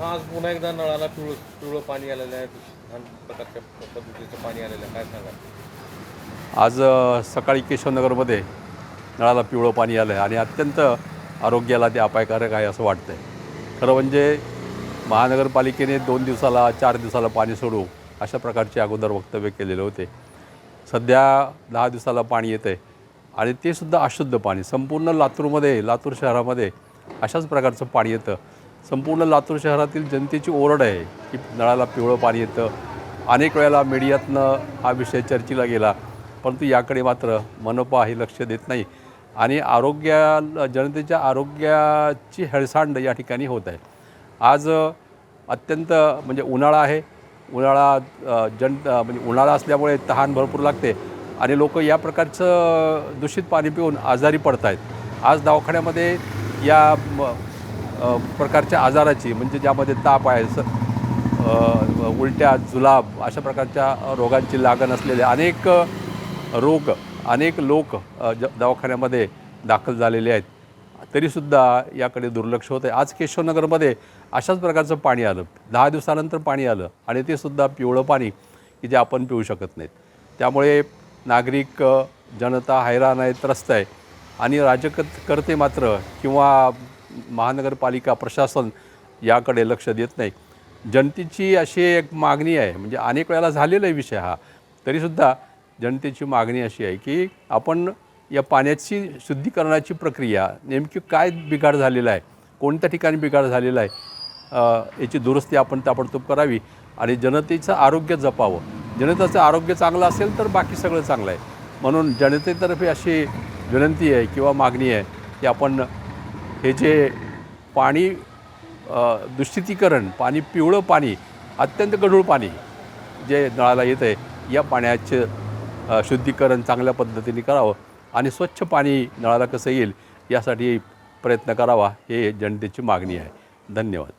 आज पुन्हा एकदा नळाला पिवळं पिवळं पाणी आलेलं आहे, छान प्रकारच्या पद्धतीचं पाणी आलेलं आहे, काय सांगा? आज सकाळी केशवनगरमध्ये नळाला पिवळं पाणी आलं आहे आणि अत्यंत आरोग्याला ते अपायकारक आहे असं वाटतं आहे. खरं म्हणजे महानगरपालिकेने 2 दिवसाला 4 दिवसाला पाणी सोडू अशा प्रकारचे अगोदर वक्तव्य केलेले होते. सध्या 10 दिवसाला पाणी येतं आहे आणि ते सुद्धा अशुद्ध पाणी. संपूर्ण लातूर शहरामध्ये अशाच प्रकारचं पाणी येतं. संपूर्ण लातूर शहरातील जनतेची ओरड आहे की नळाला पिवळं पाणी येतं. अनेक वेळेला मीडियातनं हा विषय चर्चेला गेला, परंतु याकडे मात्र मनपा हे लक्ष देत नाही आणि जनतेच्या आरोग्याची हेळसांड या ठिकाणी होत आहे. आज अत्यंत म्हणजे उन्हाळा आहे. म्हणजे उन्हाळा असल्यामुळे तहान भरपूर लागते आणि लोक या प्रकारचं दूषित पाणी पिऊन आजारी पडत आहेत. आज दवाखान्यामध्ये या प्रकारच्या आजाराची म्हणजे ज्यामध्ये ताप आहे, उलट्या, जुलाब अशा प्रकारच्या रोगांची लागण असलेले अनेक लोक दवाखान्यामध्ये दाखल झालेले आहेत. तरीसुद्धा याकडे दुर्लक्ष होतं आहे. आज केशवनगरमध्ये अशाच प्रकारचं पाणी आलं, 10 दिवसानंतर पाणी आलं आणि ते सुद्धा पिवळं पाणी की जे आपण पिऊ शकत नाहीत. त्यामुळे नागरिक जनता हैराण आहे, त्रस्त आहे आणि राजकर्ते मात्र किंवा महानगरपालिका प्रशासन याकडे लक्ष देत नाही. जनतेची अशी एक मागणी आहे, म्हणजे अनेक वेळेला झालेला आहे विषय हा, तरीसुद्धा जनतेची मागणी अशी आहे की आपण या पाण्याची शुद्धीकरणाची प्रक्रिया नेमकी काय बिघाड झालेला आहे, कोणत्या ठिकाणी बिघाड झालेला आहे, याची दुरुस्ती आपण ताबडतोब करावी आणि जनतेचं आरोग्य जपावं. जनतेचं आरोग्य चांगलं असेल तर बाकी सगळं चांगलं आहे. म्हणून जनतेतर्फे अशी विनंती आहे किंवा मागणी आहे की आपण हे जे पाणी दूषितीकरण, पिवळं पाणी, अत्यंत गढूळ पाणी जे नळाला येतं आहे, या पाण्याचं शुद्धीकरण चांगल्या पद्धतीने करावं आणि स्वच्छ पाणी नळाला कसं येईल यासाठी प्रयत्न करावा, हे जनतेची मागणी आहे. धन्यवाद.